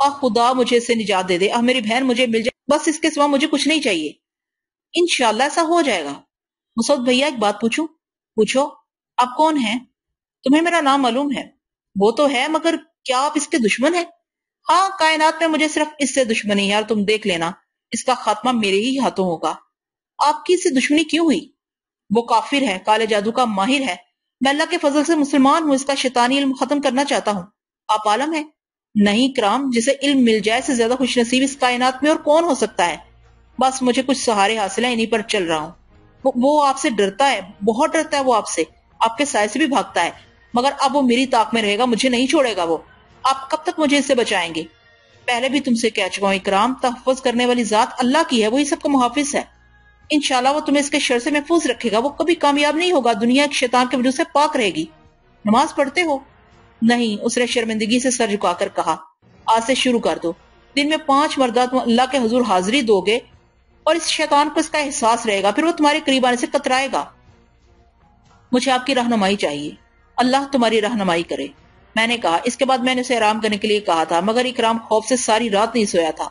خدا مجھے اس سے نجات دے دے، میری بہن مجھے مل جائے، بس اس کے سوا مجھے کچھ نہیں چاہیے۔ انشاءاللہ ایسا ہو جائے گا۔ مسعود بھیا ایک بات پوچھوں؟ پوچھو۔ آپ کون ہیں؟ تمہیں میرا نام معلوم ہے؟ وہ تو ہے، مگر کیا آپ اس کے دشمن ہیں؟ ہاں، کائنات میں مجھے صرف اس سے دشمنی ہے، اور تم دیکھ لینا اس کا خاتمہ میرے ہی ہاتھوں ہوگا۔ آپ کی اس سے دشمنی کیوں ہوئی؟ وہ کافر ہے، کالے جادو کا ماہر ہے، میں اللہ کے فضل سے مسلمان ہوں، اس کا شیطانی علم ختم کرنا چاہتا ہوں۔ آپ عالم ہیں؟ نہیں کرام، جسے علم مل جائے سے زیادہ خوش نصیب اس کائنات میں اور کون ہو سکتا ہے؟ بس مجھے کچھ سہارے حاصل ہیں، انہی پر چل رہا ہوں۔ وہ آپ سے ڈرتا ہے، بہت ڈرتا ہے، وہ آپ کے سائے سے بھی بھاگتا ہے، مگر اب وہ میری طاق میں رہے گا، مجھے نہیں چھوڑے گا۔ وہ آپ کب تک مجھے اس سے بچائیں گے؟ پہلے بھی تم سے کہہ چکا ہوں اکرام، تحفظ کرنے والی ذات اللہ کی ہے، وہی سب کا محافظ ہے۔ انشاءاللہ وہ تمہیں اس کے شر سے محفوظ رکھے گا، وہ کبھی کامیاب نہیں ہوگا، دنیا ایک شیطان کے وجود سے پاک رہے گی۔ نماز پڑھتے ہو؟ نہیں، اس نے شرمندگی سے سر جھکا کر کہا۔ آج سے شروع کر دو، دن میں 5 مرتبہ تم اللہ کے حضور حاضری دو گے، اور اس شیطان کو اس کا احساس رہے گا، پھر وہ تمہارے قریب آنے سے کترائے گا۔ مجھے آپ کی رہنمائی چاہیے، اللہ تمہاری رہنمائی کرے۔ میں نے کہا۔ اس کے بعد میں نے اسے آرام کرنے کے لیے کہا تھا، مگر اکرام خوف سے ساری رات نہیں سویا تھا۔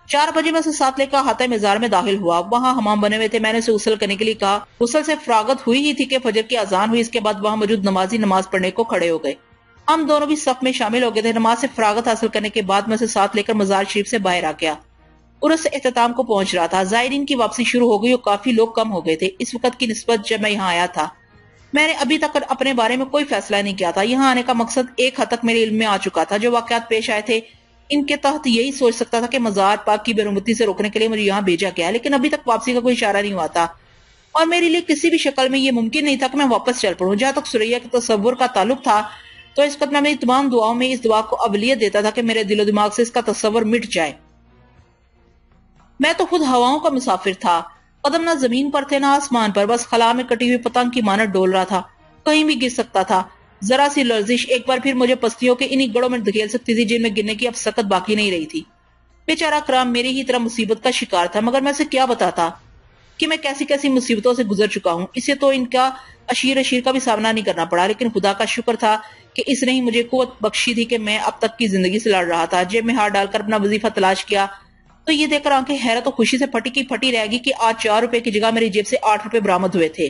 4 بجے میں اسے ساتھ لے کر احاطہ مزار میں داخل ہوا، وہاں حمام بنے ہوئے تھے، میں نے اسے غسل کرنے کے لیے کہا۔ غسل سے فراغت ہوئی ہی تھی کہ فجر کی اذان ہوئی، اس کے بعد وہاں موجود نمازی نماز پڑھنے کو کھڑے ہو گئے، ہم دونوں بھی صف میں شامل ہو گئے تھے۔ نماز سے فراغت حاصل کرنے کے بعد میں اسے ساتھ لے کر مزار شریف سے باہر آ گیا، عرس اختتام کو پہنچ رہا تھا، زائرین کی واپسی شروع ہو گئی اور کافی لوگ کم ہو گئے تھے اس وقت کی نسبت جب میں یہاں آیا تھا۔ میں نے ابھی تک اپنے بارے میں کوئی فیصلہ نہیں کیا تھا، یہاں آنے کا مقصد ایک حد تک میرے علم میں آ چکا تھا، جو واقعات پیش آئے تھے ان کے تحت یہی سوچ سکتا تھا کہ مزار پاک کی بیرغبتی سے روکنے کے لیے مجھے یہاں بھیجا گیا ہے، لیکن ابھی تک واپسی کا کوئی اشارہ نہیں ہوا تھا، اور میرے لیے کسی بھی شکل میں یہ ممکن نہیں تھا کہ میں واپس چل پڑوں۔ جہاں تک سریا کے تصور کا تعلق تھا تو اس وقت میں میری تمام دعاؤں میں اس دعا کو اولویت دیتا تھا کہ میرے دل و دماغ سے اس کا تصور مٹ جائے۔ میں تو خود ہواؤں کا مسافر تھا، قدم نہ زمین پر تھے نہ آسمان پر، بس خلا میں کٹی ہوئی پتنگ کی مانند ڈول رہا تھا، کہیں بھی گر سکتا تھا۔ ذرا سی لرزش ایک بار پھر مجھے پستیوں کے انہی گڑوں میں دھکیل سکتی تھی جن میں گرنے کی اب سکت باقی نہیں رہی تھی۔ بیچارہ کرام میری ہی طرح مصیبت کا شکار تھا، مگر میں اسے کیا بتاتا کہ میں کیسی کیسی مصیبتوں سے گزر چکا ہوں۔ اسے تو ان کا اشیر کا بھی سامنا نہیں کرنا پڑا، لیکن خدا کا شکر تھا کہ اس نے ہی مجھے قوت بخشی تھی کہ میں اب تک کی زندگی سے لڑ رہا تھا۔ جیب میں ہاتھ ڈال کر اپنا وظیفہ تلاش کیا تو یہ دیکھ کر آنکھیں حیرت و خوشی سے پھٹی کی پھٹی رہ گی کہ آج 4 روپے کی جگہ میری جیب سے 8 روپے برآمد ہوئے تھے۔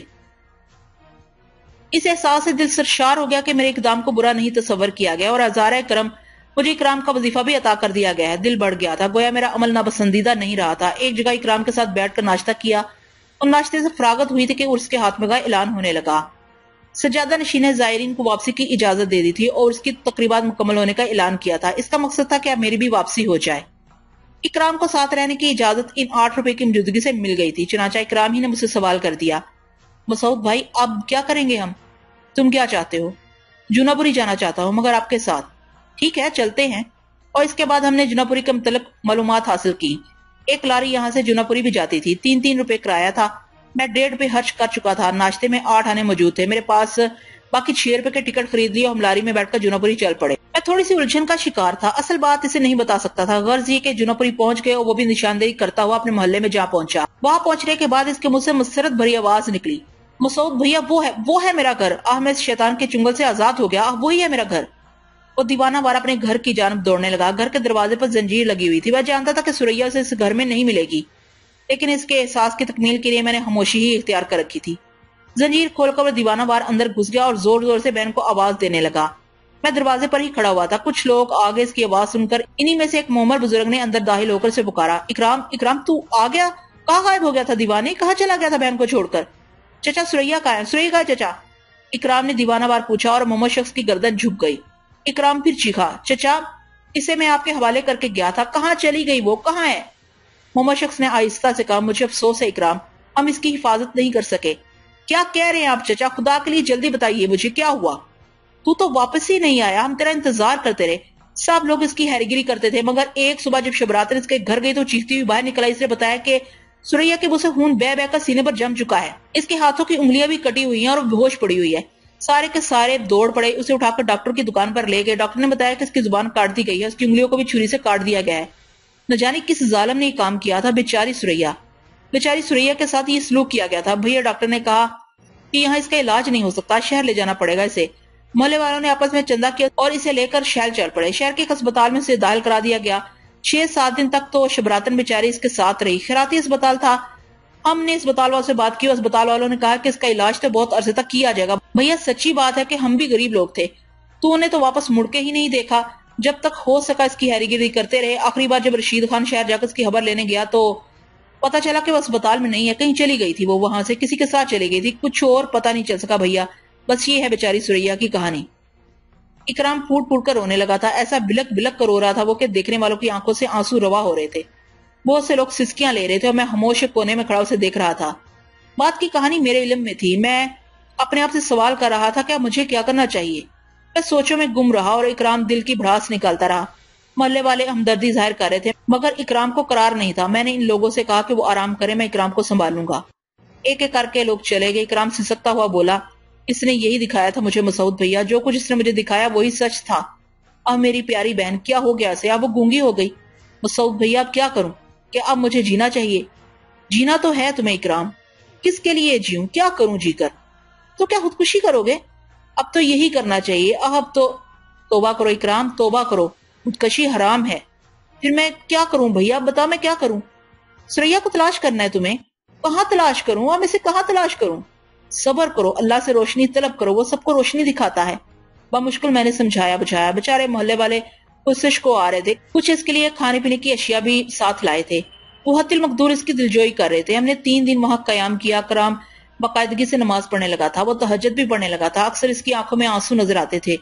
اس احساس سے دل سرشار ہو گیا کہ میرے اقدام کو برا نہیں تصور کیا گیا، اور ہزارہ کرم مجھے اکرام کا وظیفہ بھی عطا کر دیا گیا ہے۔ دل بڑھ گیا تھا، گویا میرا عمل ناپسندیدہ نہیں رہا تھا۔ ایک جگہ اکرام کے ساتھ بیٹھ کر ناشتہ کیا، اور ناشتے سے فراغت ہوئی تھی کہ عرس کے ہاتھ میں کا اعلان ہونے لگا۔ سجادہ نشین زائرین کو واپسی کی اجازت دے دی تھی اور اس کی تقریبات مکمل ہونے کا اعلان کیا تھا۔ اس کا مقصد تھا کہ اب میری بھی واپسی ہو جائے۔ اکرام کو ساتھ رہنے کی اجازت ان 8 روپے کی موجودگی سے مل گئی تھی، چنانچہ اکرام ہی نے مجھ سے سوال کر دیا، مسعود بھائی اب کیا کریں گے ہم؟ تم کیا چاہتے ہو؟ جوناپوری جانا چاہتا ہوں، مگر آپ کے ساتھ۔ ٹھیک ہے، چلتے ہیں۔ اور اس کے بعد ہم نے جوناپوری کے متعلق معلومات حاصل کی۔ ایک لاری یہاں سے جوناپوری بھی جاتی تھی، 3 روپے کرایہ تھا۔ میں 1.5 روپے خرچ کر چکا تھا، ناشتے میں 8 آنے موجود تھے، میرے پاس باقی 6 روپے کے ٹکٹ خرید لیے اور ہم لاری میں بیٹھ کر جوناپوری چل پڑے۔ میں تھوڑی سی الجھن کا شکار تھا، اصل بات اسے نہیں بتا سکتا تھا، غرض یہ کہ جوناپوری پہنچ گئے اور وہ بھی نشاندہی کرتا ہوا اپنے محلے میں جا پہنچا۔ وہاں پہنچنے کے بعد اس کے منہ سے مسرت بھری آواز نکلی، مسعود بھیا وہ ہے میرا گھر، میں اس شیطان کے چنگل سے آزاد ہو گیا، وہی ہے میرا گھر۔ وہ دیوانہ وار اپنے گھر کی جانب دوڑنے لگا۔ گھر کے دروازے پر زنجیر لگی ہوئی تھی، وہ جانتا تھا کہ سریا اسے اس گھر میں نہیں ملے گی، لیکن اس کے احساس کی تکمیل کے لیے میں نے خاموشی ہی اختیار کر رکھی تھی۔ زنجیر کھول کر وہ دیوانہ وار اندر گھس گیا اور زور زور سے بہن کو آواز دینے لگا۔ میں دروازے پر ہی کھڑا ہوا تھا، کچھ لوگ آگے اس کی آواز سن کر انہی میں سے ایک مومر بزرگ نے اندر داخل ہو کر اسے پکارا، اکرام تو آ گیا؟ کہاں غائب ہو گیا تھا دیوانے؟ کہاں چلا گیا تھا بہن کو چھوڑ کر؟ چچا سریا کہاں ہے؟ سریا کہاں ہے چچا؟ اکرام نے دیوانہ وار پوچھا اور مومر شخص کی گردن جھک گئی۔ اکرام پھر چیخا، چچا اسے میں آپ کے حوالے کر کے گیا تھا، کہاں چلی گئی وہ، کہاں ہے؟ مومر شخص نے آہستہ سے کہا، مجھے افسوس ہے اکرام، ہم اس کی حفاظت نہیں کر سکے۔ کیا کہہ رہے ہیں آپ چچا؟ خدا کے لیے جلدی بتائیے مجھے کیا ہوا؟ تو واپس ہی نہیں آیا، ہم تیرا انتظار کرتے رہے، سب لوگ اس کی ہیری گیری کرتے تھے، مگر ایک صبح جب شبراتن اس کے گھر گئی تو چیختی ہوئی باہر نکل آئی۔ اس نے بتایا کہ سریا کے منہ سے خون بہ بہ کر سینے پر جم چکا ہے، اس کے ہاتھوں کی انگلیاں بھی کٹی ہوئی ہیں اور بے ہوش پڑی ہوئی ہے۔ سارے کے سارے دوڑ پڑے، اسے اٹھا کر ڈاکٹر کی دکان پر لے گئے۔ ڈاکٹر نے بتایا کہ اس کی زبان کاٹ دی گئی ہے، اس کی انگلیوں کو بھی چھری سے کاٹ دیا گیا ہے۔ نہ جانے کس ظالم نے یہ کام کیا تھا، بیچاری سریا کے ساتھ یہ سلوک کیا گیا تھا۔ بھیا ڈاکٹر نے کہا کہ یہاں اس کا علاج نہیں ہو سکتا، شہر لے جانا پڑے گا اسے۔ محلے والوں نے آپس میں چندہ کیا اور اسے لے کر شہر چل پڑے. شہر کے ایک اسپتال میں اسے داخل کرا دیا گیا. 6-7 دن تک تو شبراتن بیچاری اس کے ساتھ رہی. خیراتی اسپتال تھا. ہم نے اسپتال والوں سے بات کی. اسپتال والوں نے کہا کہ اس کا علاج تو بہت عرصے تک کیا جائے گا. بھیا سچی بات ہے کہ ہم بھی غریب لوگ تھے. تو نے تو واپس مڑ کے ہی نہیں دیکھا. جب تک ہو سکا اس کی ہیری گیری کرتے رہے. آخری بار جب رشید خان شہر جا کر اس کی خبر لینے گیا تو پتا چلا کہ وہ اسپتال میں نہیں ہے, کہیں چلی گئی تھی. وہ وہاں سے کسی کے ساتھ چلی گئی تھی. کچھ اور پتا نہیں چل سکا بھیا. بس یہ ہے بیچاری سوریا کی کہانی. اکرام پھوٹ پھوٹ کر رونے لگا تھا. ایسا بلک بلک کر رو رہا تھا وہ کہ دیکھنے والوں کی آنکھوں سے آنسو روا ہو رہے تھے. بہت سے لوگ سسکیاں لے رہے تھے اور میں خاموش کونے میں کھڑا اسے دیکھ رہا تھا. بات کی کہانی میرے علم میں تھی. میں اپنے آپ سے سوال کر رہا تھا کہ اب مجھے کیا کرنا چاہیے. میں سوچوں میں گم رہا اور اکرام دل کی بھڑاس نکالتا رہا. محلے والے ہمدردی ظاہر کر رہے تھے مگر اکرام کو قرار نہیں تھا. میں نے ان لوگوں سے کہا کہ وہ آرام کرے, میں اکرام کو سنبھالوں گا. ایک ایک کر کے لوگ چلے گئے. اکرام سسکتا ہوا بولا, اس نے یہی دکھایا تھا مجھے مسعود بھیا. جو کچھ اس نے مجھے دکھایا وہی سچ تھا. اب میری پیاری بہن کیا ہو گیا اسے؟ اب وہ گونگی ہو گئی. مسعود بھیا اب کیا کروں؟ کہ اب مجھے جینا چاہیے. جینا تو ہے تمہیں اکرام. کس کے لیے جیوں؟ کیا کروں جی کر؟ تو کیا خودکشی کرو گے؟ اب تو یہی کرنا چاہیے. اب تو توبہ کرو اکرام, توبہ کرو. خودکشی حرام ہے. پھر میں کیا کروں بھیا؟ بتا میں کیا کروں؟ سریا کو تلاش کرنا ہے تمہیں. کہاں تلاش کروں؟ اب اسے کہاں تلاش کروں؟ صبر کرو, اللہ سے روشنی طلب کرو, وہ سب کو روشنی دکھاتا ہے. بمشکل میں نے سمجھایا بچایا. بیچارے محلے والے کوشش کو آ رہے تھے. کچھ اس کے لیے کھانے پینے کی اشیاء بھی ساتھ لائے تھے. وہ حتی المقدور اس کی دلجوئی کر رہے تھے. ہم نے 3 دن وہاں قیام کیا. کرام باقاعدگی سے نماز پڑھنے لگا تھا. وہ تہجد بھی پڑھنے لگا تھا. اکثر اس کی آنکھوں میں آنسو نظر آتے تھے.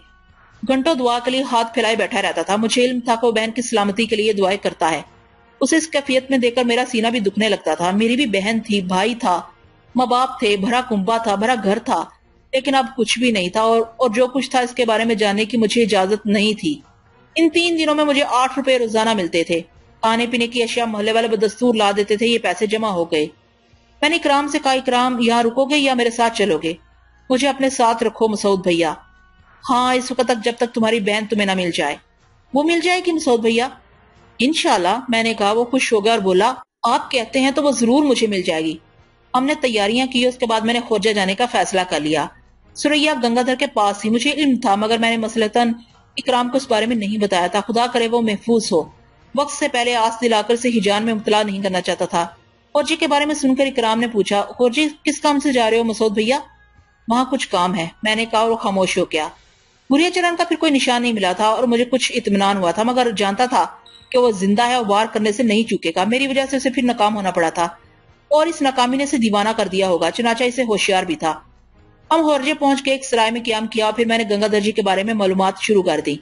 گھنٹوں دعا کے لیے ہاتھ پھیلائے بیٹھا رہتا تھا. مجھے علم تھا کہ وہ بہن کی سلامتی کے لیے دعائیں کرتا ہے. اسے اس کیفیت میں دیکھ کر میرا سینہ بھی دکھنے لگتا تھا. میری بھی بہن تھی, بھائی تھا, ماں باپ تھے, بھرا کنبا تھا, بھرا گھر تھا. لیکن اب کچھ بھی نہیں تھا اور جو کچھ تھا اس کے بارے میں جاننے کی مجھے اجازت نہیں تھی. ان 3 دنوں میں مجھے 8 روپے روزانہ ملتے تھے. کھانے پینے کی اشیاء محلے والے بدستور لا دیتے تھے. یہ پیسے جمع ہو گئے. میں نے اکرام سے کہا, اکرام یہاں رکو گے یا میرے ساتھ چلو گے؟ مجھے اپنے ساتھ رکھو مسعود بھیا. ہاں, اس وقت تک جب تک تمہاری بہن تمہیں نہ مل جائے. وہ مل جائے گی مسعود بھیا؟ انشاءاللہ, میں نے کہا. وہ خوش ہو گیا اور بولا, آپ کہتے ہیں تو وہ ضرور مجھے مل جائے گی. ہم نے تیاریاں کی. اس کے بعد میں نے خورجہ جانے کا فیصلہ کر لیا. سریا گنگا دھر کے پاس تھی. مجھے علم تھا مگر میں نے مثلاً اکرام کو اس بارے میں نہیں بتایا تھا. خدا کرے وہ محفوظ ہو. وقت سے پہلے آس دلا کر سے ہجان میں مبتلا نہیں کرنا چاہتا تھا. خورجی کے بارے میں سن کر اکرام نے پوچھا, خورجی کس کام سے جا رہے ہو مسعود بھیا؟ وہاں کچھ کام ہے, میں نے کہا اور خاموش ہو گیا. بھوریا چرن کا پھر کوئی نشان نہیں ملا تھا اور مجھے کچھ اطمینان ہوا تھا مگر جانتا تھا کہ وہ زندہ ہے اور وار کرنے سے نہیں چوکے گا. میری وجہ سے اسے پھر ناکام ہونا پڑا تھا اور اس ناکامی نے اسے دیوانہ کر دیا ہوگا. چنانچہ اسے ہوشیار بھی تھا. ہم ہورجے پہنچ کے ایک سرائے میں قیام کیا. پھر میں نے گنگا در جی کے بارے میں معلومات شروع کر دی.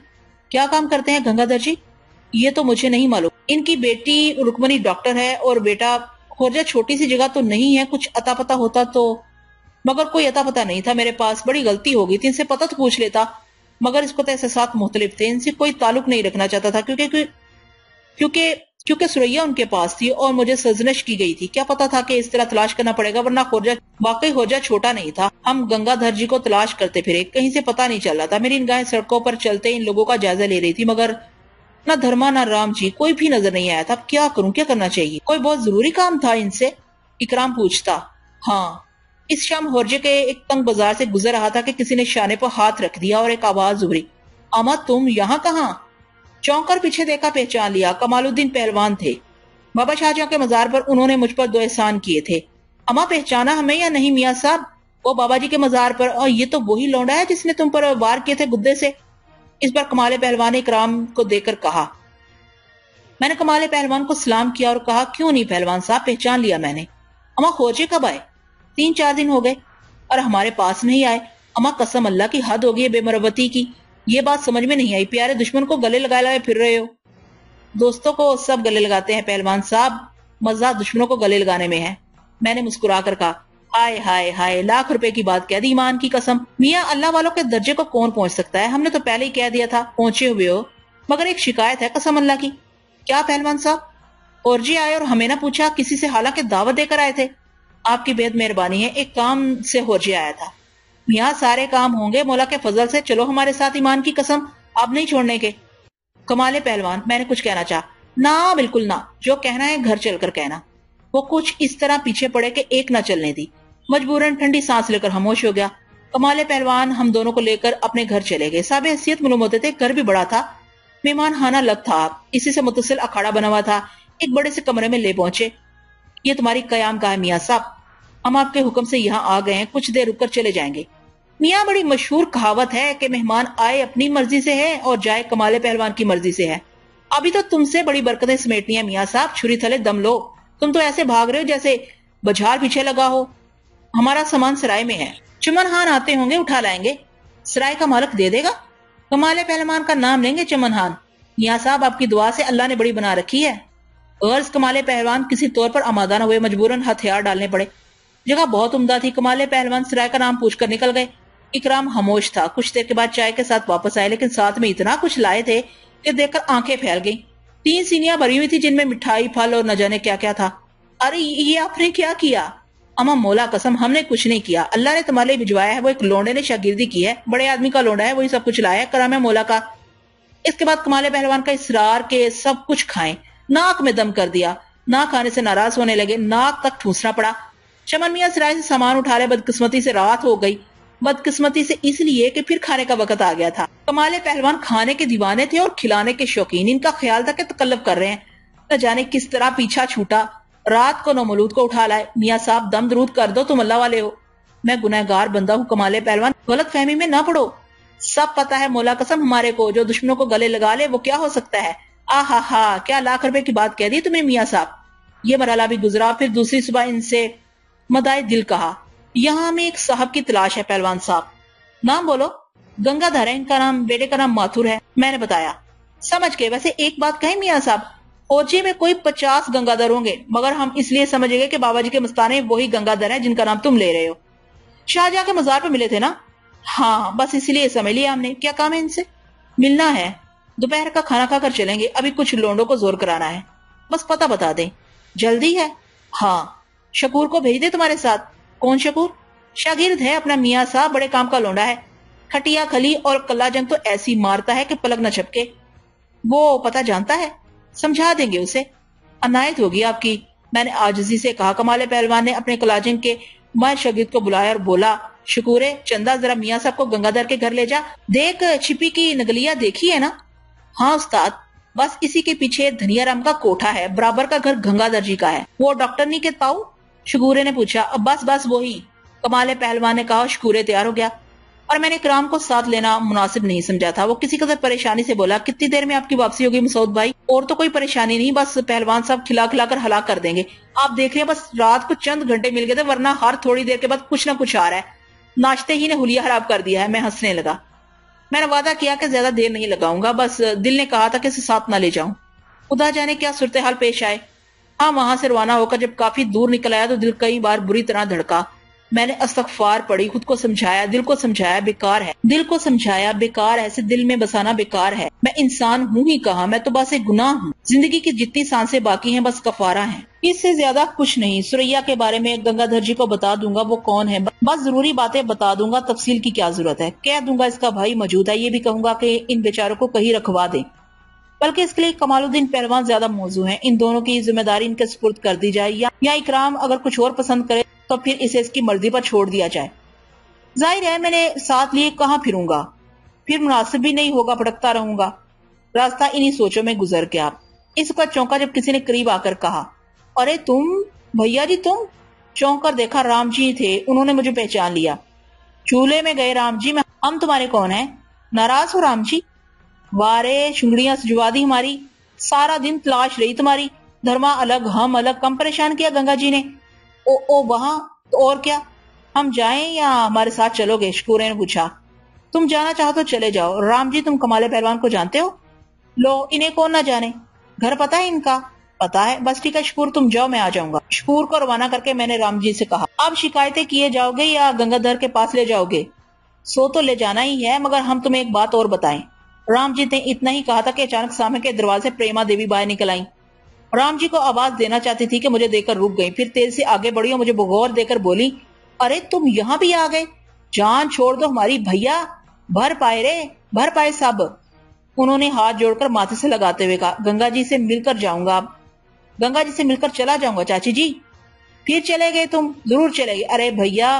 کیا کام کرتے ہیں گنگا در جی؟ یہ تو مجھے نہیں معلوم. ان کی بیٹی رکمنی ڈاکٹر ہے اور بیٹا ہورجہ. چھوٹی سی جگہ تو نہیں ہے, کچھ اتا پتا ہوتا تو. مگر کوئی اتا پتا نہیں تھا میرے پاس. بڑی غلطی ہو گئی تھی. ان سے پتہ تو پوچھ لیتا مگر اس کو تو احساسات مختلف تھے. ان سے کوئی تعلق نہیں رکھنا چاہتا تھا کیونکہ سریا ان کے پاس تھی اور مجھے سرزنش کی گئی تھی. کیا پتا تھا کہ اس طرح تلاش کرنا پڑے گا, ورنہ خورجہ واقعی خورجہ چھوٹا نہیں تھا. ہم گنگا دھر جی کو تلاش کرتے پھرے, کہیں سے پتا نہیں چل رہا تھا. میری نگاہیں سڑکوں پر چلتے ان لوگوں کا جائزہ لے رہی تھی مگر نہ دھرما نہ رام جی کوئی بھی نظر نہیں آیا تھا. اب کیا کروں, کیا کرنا چاہیے؟ کوئی بہت ضروری کام تھا ان سے؟ اکرام پوچھتا. ہاں, اس شام ہورجے کے ایک تنگ بازار سے گزر رہا تھا کہ کسی نے شانے پر ہاتھ رکھ دیا اور ایک آواز ابھری, اما تم یہاں کہاں؟ چونک کر پیچھے دیکھا, پہچان لیا. کمال الدین پہلوان تھے. بابا شاہ جہاں کے مزار پر انہوں نے مجھ پر 2 احسان کیے تھے. اما پہچانا ہمیں یا نہیں میاں صاحب؟ وہ بابا جی کے مزار پر. اور یہ تو وہی لونڈا ہے جس نے تم پر وار کیے تھے گدے سے. اس بار کمال پہلوان نے اکرام کو دیکھ کر کہا. میں نے کمال پہلوان کو سلام کیا اور کہا, کیوں نہیں پہلوان صاحب, پہچان لیا میں نے. اما خورجے کب آئے؟ 3-4 دن ہو گئے اور ہمارے پاس نہیں آئے. اما قسم اللہ کی حد ہوگی بے مروتی کی. یہ بات سمجھ میں نہیں آئی. پیارے دشمن کو گلے لگائے پھر رہے ہو. دوستوں کو سب گلے لگاتے ہیں پہلوان صاحب, مزہ دشمنوں کو گلے لگانے میں ہے. میں نے مسکرا کر کہا, ہائے ہائے ہائے, لاکھ روپے کی بات کہہ دی, ایمان کی قسم. میاں اللہ والوں کے درجے کو کون پہنچ سکتا ہے؟ ہم نے تو پہلے ہی کہہ دیا تھا پہنچے ہوئے ہو. مگر ایک شکایت ہے قسم اللہ کی. کیا پہلوان صاحب؟ اور جی آئے اور ہمیں نہ پوچھا کسی سے, حالانکہ دعوت دے کر آئے تھے. آپ کی بےحد مہربانی ہے. ایک کام سے ہورجے آیا تھا. میاں سارے کام ہوں گے مولا کے فضل سے, چلو ہمارے ساتھ, ایمان کی قسم آپ نہیں چھوڑنے کے. کمال پہلوان, میں نے کچھ کہنا چاہا. نہ بالکل نہ, جو کہنا ہے گھر چل کر کہنا. وہ کچھ اس طرح پیچھے پڑے کہ ایک نہ چلنے دی. مجبوراً ٹھنڈی سانس لے کر خاموش ہو گیا. کمال پہلوان ہم دونوں کو لے کر اپنے گھر چلے گئے. صاحب حیثیت معلوم ہوتے تھے, گھر بھی بڑا تھا, مہمان خانہ لگ تھا, اسی سے متصل اکھاڑا بنا ہوا تھا. ایک بڑے سے کمرے میں لے پہنچے. یہ تمہاری قیام گاہ ہے میاں صاحب, ہم آپ کے حکم سے یہاں آ گئے ہیں, کچھ دیر رک کر چلے جائیں گے. میاں بڑی مشہور کہاوت ہے کہ مہمان آئے اپنی مرضی سے ہے اور جائے کمال پہلوان کی مرضی سے ہے. ابھی تو تم سے بڑی برکتیں سمیٹنی ہیں میاں صاحب, چھری تھلے دم لو. تم تو ایسے بھاگ رہے ہو جیسے بجھار پیچھے لگا ہو. ہمارا سامان سرائے میں ہے, چمن خان آتے ہوں گے, اٹھا لائیں گے. سرائے کا مالک دے دے گا. کمال پہلوان کا نام لیں گے چمن خان. میاں صاحب آپ کی دعا سے اللہ نے بڑی بنا رکھی ہے. غرض کمال پہلوان کسی طور پر آمادہ نہ ہوئے, مجبوراً ہتھیار ڈالنے پڑے. جگہ بہت عمدہ تھی. کمال پہلوان سرائے کا نام پوچھ کر نکل گئے. اکرام خاموش تھا. کچھ دیر کے بعد چائے کے ساتھ واپس آئے, لیکن ساتھ میں اتنا کچھ لائے تھے کہ دیکھ کر آنکھیں پھیل گئیں. 3 سینیاں بھری ہوئی تھی جن میں مٹھائی, پھل اور نہ جانے کیا کیا تھا. ارے یہ آپ نے کیا کیا؟ اما مولا قسم ہم نے کچھ نہیں کیا, اللہ نے تمہارے بھجوایا ہے. وہ ایک لونڈے نے شاگردی کی ہے, بڑے آدمی کا لونڈا ہے, وہی سب کچھ لایا ہے, کرم ہے مولا کا. اس کے بعد کمال پہلوان کا اصرار کے سب کچھ کھائیں. ناک میں دم کر دیا. نہ کھانے سے ناراض ہونے لگے, ناک تک ٹھوسنا پڑا. چمن میاں سرائے سے سامان اٹھا لے. بدقسمتی سے رات ہو گئی. بدقسمتی سے اس لیے کہ پھر کھانے کا وقت آ گیا تھا. کمال پہلوان کھانے کے دیوانے تھے اور کھلانے کے شوقین. ان کا خیال تھا کہ تکلف کر رہے ہیں. نہ جانے کس طرح پیچھا چھوٹا. رات کو نومولود کو اٹھا لائے. میاں صاحب دم درود کر دو, تم اللہ والے ہو. میں گنہگار بندہ ہوں کمال پہلوان, غلط فہمی میں نہ پڑو. سب پتا ہے مولا قسم ہمارے کو, جو دشمنوں کو گلے لگا لے وہ کیا ہو سکتا ہے. آہا ہا, کیا لاکھ روپے کی بات کہہ دی تمہیں میاں صاحب. یہ مرحلہ بھی گزرا. پھر دوسری صبح ان سے مدائے دل کہا, یہاں ہمیں ایک صاحب کی تلاش ہے. پہلوان صاحب نام بولو. گنگا دھر ہے ان کا نام, بیٹے کا نام ماتھر ہے. میں نے بتایا. سمجھ کے. ویسے ایک بات کہیں میاں صاحب, اوچی میں کوئی 50 گنگا دھر ہوں گے, مگر ہم اس لیے سمجھ گئے کہ بابا جی کے مستانے وہی گنگا دھر ہیں جن کا نام تم لے رہے ہو. شاہجہاں کے مزار پہ ملے تھے نا؟ ہاں بس اسی لیے سمجھ لیا ہم نے. کیا کام ہے ان سے؟ ملنا ہے. دوپہر کا کھانا کھا کر چلیں گے. ابھی کچھ لونڈوں کو زور کرانا ہے. بس پتہ بتا دیں. جلدی ہے؟ ہاں. شکور کو بھیج دے تمہارے ساتھ. کون شکور؟ شاگرد ہے اپنا میاں صاحب, بڑے کام کا لونڈا ہے. کھٹیا کھلی اور کلا جنگ تو ایسی مارتا ہے کہ پلک نہ چھپکے. وہ پتہ جانتا ہے, سمجھا دیں گے اسے. عنایت ہوگی آپ کی, میں نے عاجزی سے کہا. کمال پہلوان نے اپنے کلاجنگ کے ماہر شاگرد کو بلایا اور بولا, شکورے چندہ ذرا میاں صاحب کو گنگا دھر کے گھر لے جا. دیکھ چھپی کی نگلیا دیکھی ہے نا؟ ہاں استاد, بس اسی کے پیچھے دھنیا رام کا کوٹھا ہے, برابر کا گھر گنگا دھر جی کا ہے. وہ ڈاکٹر نہیں کہ پاؤ؟ شکورے نے پوچھا. بس بس وہی. کمال پہلوان نے کہا. شکورے تیار ہو گیا اور میں نے اکرام کو ساتھ لینا مناسب نہیں سمجھا تھا. وہ کسی قدر پریشانی سے بولا, کتنی دیر میں آپ کی واپسی ہوگی مسعود بھائی؟ اور تو کوئی پریشانی نہیں, بس پہلوان صاحب کھلا کھلا کر ہلاک کر دیں گے. آپ دیکھ رہے ہیں بس رات کو چند گھنٹے مل گئے تھے, ورنہ ہر تھوڑی دیر کے بعد کچھ نہ کچھ آ رہا ہے. ناشتے ہی نے حلیہ خراب کر دیا ہے. میں ہنسنے لگا. میں نے وعدہ کیا کہ زیادہ دیر نہیں لگاؤں گا, بس دل نے کہا تھا کہ اسے ساتھ نہ لے جاؤں. خدا جانے کیا صورتحال پیش آئے. ہاں وہاں سے روانہ ہو کر جب کافی دور نکل آیا تو دل کئی بار بری طرح دھڑکا. میں نے استغفار پڑھی, خود کو سمجھایا, دل کو سمجھایا بیکار ہے. دل کو سمجھایا بیکار ہے, اسے دل میں بسانا بیکار ہے. میں انسان ہوں ہی کہاں, میں تو بس ایک گناہ ہوں. زندگی کی جتنی سانسیں باقی ہیں بس کفارہ ہیں, اس سے زیادہ کچھ نہیں. سریا کے بارے میں گنگا دھر جی کو بتا دوں گا وہ کون ہے, بس ضروری باتیں بتا دوں گا, تفصیل کی کیا ضرورت ہے. کہہ دوں گا اس کا بھائی موجود ہے. یہ بھی کہوں گا کہ ان بیچاروں کو کہیں رکھوا دیں, بلکہ اس کے لیے کمال الدین پہلوان زیادہ موضوع ہیں. ان دونوں کی ذمہ داری ان کے سپرد کر دی جائے, یا اکرام اگر کچھ اور پسند کرے تو پھر اسے اس کی مرضی پر چھوڑ دیا جائے. ظاہر ہے میں نے ساتھ لیے کہاں پھروں گا, پھر مناسب بھی نہیں ہوگا, بھٹکتا رہوں گا. راستہ انہی سوچوں میں گزر گیا. اس پر چونکا جب کسی نے قریب آ کر کہا, ارے تم بھیا جی تم. چونک کر دیکھا رام جی تھے. انہوں نے مجھے پہچان لیا. چولہے میں گئے رام جی. ہم تمہارے کون ہیں؟ ناراض ہو رام جی؟ وارے شنگڑیاں سجوا دی ہماری, سارا دن تلاش رہی تمہاری. دھرما الگ ہم الگ, کم پریشان کیا گنگا جی نے. او وہاں تو اور کیا, ہم جائیں یا ہمارے ساتھ چلو گے؟ شکورے نے پوچھا. تم جانا چاہو تو چلے جاؤ. رام جی تم کمال پہلوان کو جانتے ہو؟ لو انہیں کون نہ جانے, گھر پتا ہے ان کا؟ پتا ہے. بس ٹھیک ہے شکور تم جاؤ, میں آ جاؤں گا. شکور کو روانہ کر کے میں نے رام جی سے کہا, اب شکایتیں کیے جاؤ گے یا گنگا دھر کے پاس لے جاؤ گے؟ سو تو لے جانا ہی ہے, مگر ہم تمہیں ایک بات اور بتائیں. رام جی نے اتنا ہی کہا تھا کہ اچانک سامنے کے دروازے پریما دیوی باہر نکل آئیں. رام جی کو آواز دینا چاہتی تھی کہ مجھے دیکھ کر رک گئی, پھر تیز سے آگے بڑھی اور مجھے بغور دے کر بولی, ارے تم یہاں بھی آ گئے, جان چھوڑ دو ہماری بھیا, بھر پائے رے, بھر پائے سب. انہوں نے ہاتھ جوڑ کر ماتھے سے لگاتے ہوئے کہا, گنگا جی سے مل کر جاؤں گا. گنگا جی سے مل کر چلا جاؤں گا چاچی جی. پھر چلے گئے تم؟ ضرور چلے گئے. ارے بھیا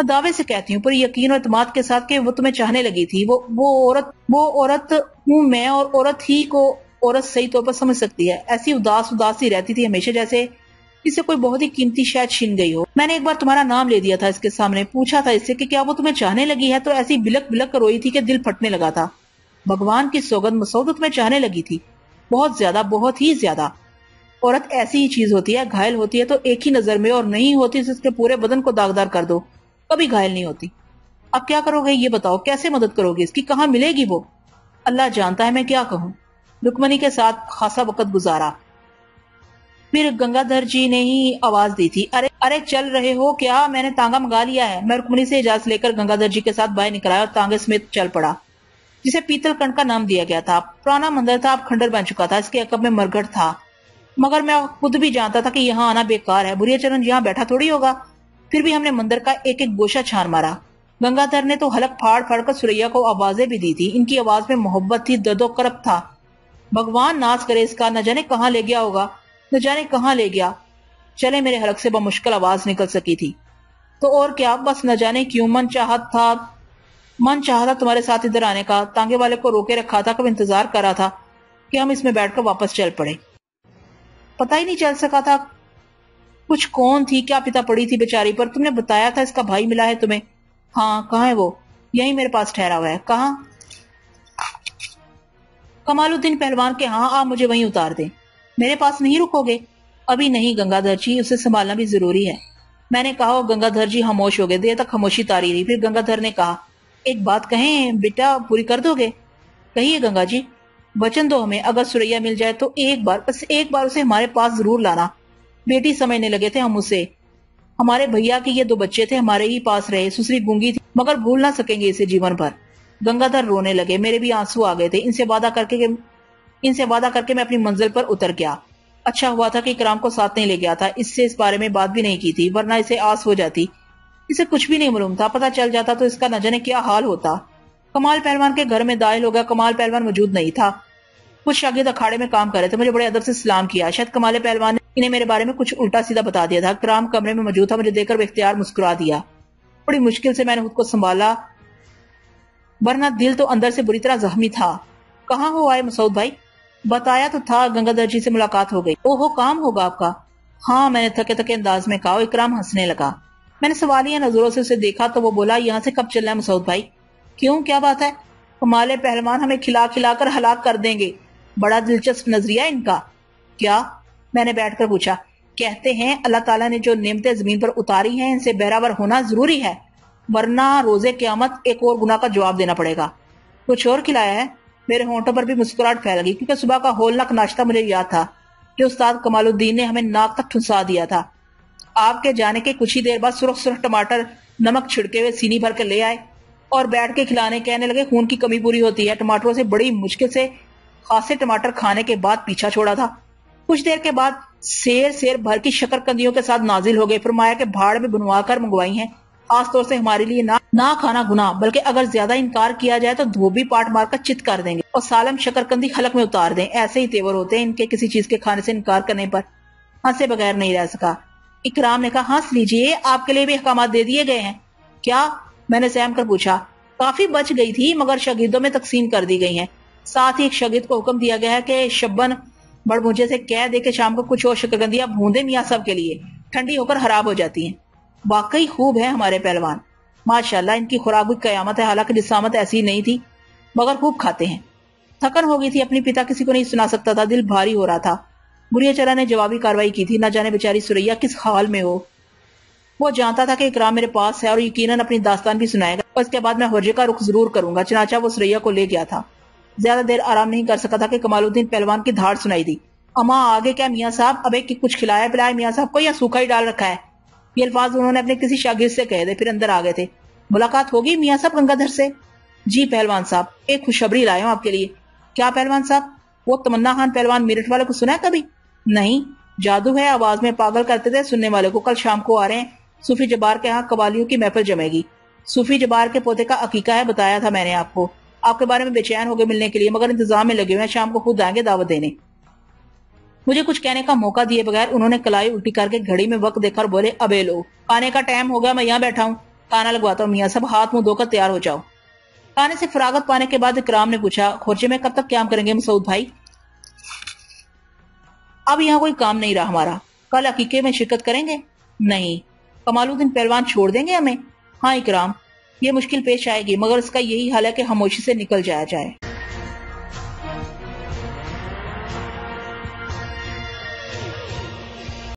میں دعوے سے کہتی ہوں پوری یقین اور اعتماد کے ساتھ کہ وہ تمہیں چاہنے لگی تھی. وہ عورت ہوں میں، اور عورت ہی کو عورت صحیح طور پر سمجھ سکتی ہے. ایسی اداس ہی رہتی تھی ہمیشہ، جیسے اسے کوئی بہت ہی قیمتی شاید چھین گئی ہو. میں نے ایک بار تمہارا نام لے دیا تھا اس کے سامنے، پوچھا تھا اس سے کہ کیا وہ تمہیں چاہنے لگی ہے، تو ایسی بلک بلک کر روئی تھی کہ دل پھٹنے لگا تھا. بھگوان کی سوگند مسعود، تمہیں چاہنے لگی تھی بہت زیادہ، بہت ہی زیادہ. عورت ایسی ہی چیز ہوتی ہے، گھائل ہوتی ہے تو ایک ہی نظر میں، اور نہیں ہوتی اس کے پورے بدن کو داغدار کر دو، کبھی گھائل نہیں ہوتی. اب کیا کرو گے یہ بتاؤ، کیسے مدد کرو گے اس کی، کہاں ملے گی وہ؟ اللہ جانتا ہے میں کیا کہوں. رکمنی کے ساتھ خاصا وقت گزارا. پھر گنگا دھر جی نے ہی آواز دی تھی، ارے چل رہے ہو کیا؟ میں نے تانگا منگا لیا ہے. میں رکمنی سے اجازت لے کر گنگا دھر جی کے ساتھ باہر نکل آیا اور تانگے سمیت چل پڑا، جسے پیتل کنڈ کا نام دیا گیا تھا. پرانا مندر تھا، اب کھنڈر بن چکا تھا. اس کے عقب میں مرگڑ تھا، مگر میں خود بھی جانتا تھا کہ یہاں آنا بیکار ہے. بھوریا چرن یہاں بیٹھا تھوڑی ہوگا. پھر بھی ہم نے مندر کا ایک ایک گوشہ چھان مارا. گنگا دھر نے تو حلق پھاڑ پھاڑ کر سوریا کو آوازیں بھی دی تھی. ان کی آواز میں محبت تھی، درد و کرب تھا. بھگوان ناز کرے اس کا، نہ جانے کہاں لے گیا ہوگا، نہ جانے کہاں لے گیا. چلے میرے حلق سے بمشکل آواز نکل سکی تھی. تو اور کیا، بس نہ جانے کیوں من چاہتا تمہارے ساتھ ادھر آنے کا. تانگے والے کو روکے رکھا تھا، کب انتظار کر رہا تھا کہ ہم اس میں بیٹھ کر واپس چل پڑے. پتہ ہی نہیں چل سکا تھا کچھ کون تھی، کیا پتا پڑی تھی بیچاری پر. تم نے بتایا تھا اس کا بھائی ملا ہے تمہیں؟ ہاں. کہاں ہے وہ؟ یہیں میرے پاس ٹھہرا ہوا ہے. کہاں؟ کمال الدین پہلوان کے ہاں. آپ مجھے وہیں اتار دیں. میرے پاس نہیں رکو گے؟ ابھی نہیں گنگا دھر جی، اسے سنبھالنا بھی ضروری ہے. میں نے کہا. گنگا دھر جی خاموش ہو گئے. دیر تک خاموشی تاری رہی. پھر گنگا دھر نے کہا، ایک بات کہیں بیٹا، پوری کر دو گے؟ کہیے گنگا جی. وچن دو ہمیں، اگر سوریا مل جائے تو ایک بار اسے ہمارے پاس ضرور لانا. بیٹی سمجھنے لگے تھے ہم اسے. ہمارے بھیا کے یہ 2 بچے تھے، ہمارے ہی پاس رہے. سسری گونگی تھی مگر بھول نہ سکیں گے اسے جیون بھر. گنگا دھر رونے لگے. میرے بھی آنسو آ گئے تھے. ان سے وعدہ کر کے میں اپنی منزل پر اتر گیا. اچھا ہوا تھا کہ اکرام کو ساتھ نہیں لے گیا تھا. اس سے اس بارے میں بات بھی نہیں کی تھی، ورنہ اسے آس ہو جاتی. اسے کچھ بھی نہیں معلوم تھا. پتہ چل جاتا تو اس کا نہ جانے کیا حال ہوتا. کمال پہلوان کے گھر میں داخل ہو گیا. کمال پہلوان موجود نہیں تھا. کچھ شاگرد اکھاڑے میں کام کر رہے تھے. مجھے بڑے ادب سے سلام کیا. شاید کمال پہلوان نے انہیں میرے بارے میں کچھ الٹا سیدھا بتا دیا تھا. اکرام کمرے میں موجود تھا. مجھے دیکھ کر وہ اختیار مسکرا دیا. بڑی مشکل سے میں نے خود کو سنبھالا، ورنہ دل تو اندر سے بری طرح زخمی تھا. کہاں ہو آئے مسعود بھائی؟ بتایا تو تھا. گنگا دھر جی سے ملاقات ہو گئی. اوہو، کام ہوگا آپ کا؟ ہاں، میں نے تھکے انداز میں کہا. اکرام ہنسنے لگا. میں نے سوالیہ نظروں سے اسے دیکھا تو وہ بولا، یہاں سے کب چلنا ہے مسعود بھائی؟ کیوں، کیا بات ہے؟ کمال پہلوان ہمیں کھلا کر ہلاک کر دیں گے. بڑا دلچسپ نظریہ ان کا. کیا؟ میں نے بیٹھ کر پوچھا. کہتے ہیں اللہ تعالیٰ نے جو نعمتیں زمین پر اتاری ہیں ان سے بہرہ ہونا ضروری ہے، ورنہ روزے قیامت ایک اور گناہ کا جواب دینا پڑے گا. کچھ اور کھلایا ہے؟ میرے ہونٹوں پر بھی مسکراہٹ پھیل گئی، کیونکہ صبح کا ہولناک ناشتہ مجھے یاد تھا کہ استاد کمال الدین نے ہمیں ناک تک ٹھنسا دیا تھا. آپ کے جانے کے کچھ ہی دیر بعد سرخ ٹماٹر نمک چھڑکے ہوئے سینی بھر کے لے آئے اور بیٹھ کے کھلانے. کہنے لگے خون کی کمی پوری ہوتی ہے. ٹماٹروں سے بڑی مشکل سے خاصے ٹماٹر کھانے کے بعد پیچھا چھوڑا تھا. کچھ دیر کے بعد سیر بھر کی شکر کندیوں کے ساتھ نازل ہو گئے. فرمایا کہ بھاڑ میں بنوا کر منگوائی ہیں، خاص طور سے ہمارے لیے نہ کھانا گناہ، بلکہ اگر زیادہ انکار کیا جائے تو دھوبی پاٹ مار کر چت کر دیں گے اور سالم شکر کندی حلق میں اتار دیں. ایسے ہی تیور ہوتے ہیں ان کے کسی چیز کے کھانے سے انکار کرنے پر. ہنسے بغیر نہیں رہ سکا. اکرام نے کہا، ہنس لیجئے، آپ کے لیے بھی احکامات دے دیے گئے ہیں. کیا؟ میں نے سہم کر پوچھا. کافی بچ گئی تھی مگر شاگردوں میں تقسیم کر دی گئی ہیں. ساتھ ہی ایک شاگرد کو حکم دیا گیا ہے کہ شبن بڑمجھے سے کہہ دے کہ شام کو کچھ اور شکرکندیاں بھوندے میاں صاحب کے لیے، ٹھنڈی ہو کر خراب ہو جاتی ہیں. واقعی خوب ہے ہمارے پہلوان، ماشاءاللہ. ان کی خوراک بھی قیامت ہے. حالانکہ جسامت ایسی نہیں تھی مگر خوب کھاتے ہیں. تھکن ہو گئی تھی. اپنی پتا کسی کو نہیں سنا سکتا تھا. دل بھاری ہو رہا تھا. بھوریا چرن نے جوابی کاروائی کی تھی. نہ جانے بیچاری سوریا کس حال میں ہو. وہ جانتا تھا کہ اکرام میرے پاس ہے اور یقیناً اپنی داستان بھی سنائے گا، اور اس کے بعد میں حجے کا رخ ضرور کروں گا. چنانچہ وہ سوریا کو لے گیا تھا. زیادہ دیر آرام نہیں کر سکا تھا کہ کمال الدین پہلوان کی دھاڑ سنائی دی. اماں آگے کیا میاں صاحب؟ ابے کچھ کھلایا پلایا میاں صاحب کو یا سوکھا ہی ڈال رکھا ہے؟ یہ الفاظ انہوں نے اپنے کسی شاگرد سے کہے تھے. پھر اندر آ گئے تھے. ملاقات ہوگی میاں صاحب گنگا دھر سے؟ جی پہلوان صاحب، ایک خوشخبری لایا ہوں آپ کے لیے. کیا پہلوان صاحب؟ وہ تمنا خان پہلوان میرٹھ والے کو سنا ہے کبھی؟ نہیں. جادو ہے آواز میں، پاگل کرتے تھے سننے والے کو. کل شام کو آ رہے ہیں. صوفی جبار کے ہاں قوالیوں کی محفل جمے گی. صوفی جبار کے پوتے کا عقیقہ ہے، بتایا تھا میں نے آپ کو. آپ کے بارے میں بے چین ہو گئے ملنے کے لیے، مگر انتظام میں لگے ہوئے ہیں. شام کو خود آئیں گے دعوت دینے. مجھے کچھ کہنے کا موقع دیے بغیر انہوں نے کلائی الٹی کر کے گھڑی میں وقت دیکھا اور بولے، ابے لو، آنے کا ٹائم ہو گیا، میں یہاں بیٹھا ہوں. کھانا لگواتا ہوں میاں صاحب، ہاتھ منہ دھو کر تیار ہو جاؤ۔ کھانے سے فراغت پانے کے بعد اکرام نے پوچھا، خورشے میں کب تک قیام کریں گے مسعود بھائی؟ اب یہاں کوئی کام نہیں رہا ہمارا۔ کل عقیقے میں شرکت کریں گے؟ نہیں۔ کمال الدین پہلوان چھوڑ دیں گے ہمیں؟ ہاں اکرام، یہ مشکل پیش آئے گی مگر اس کا یہی حل ہے کہ خاموشی سے نکل جایا جائے۔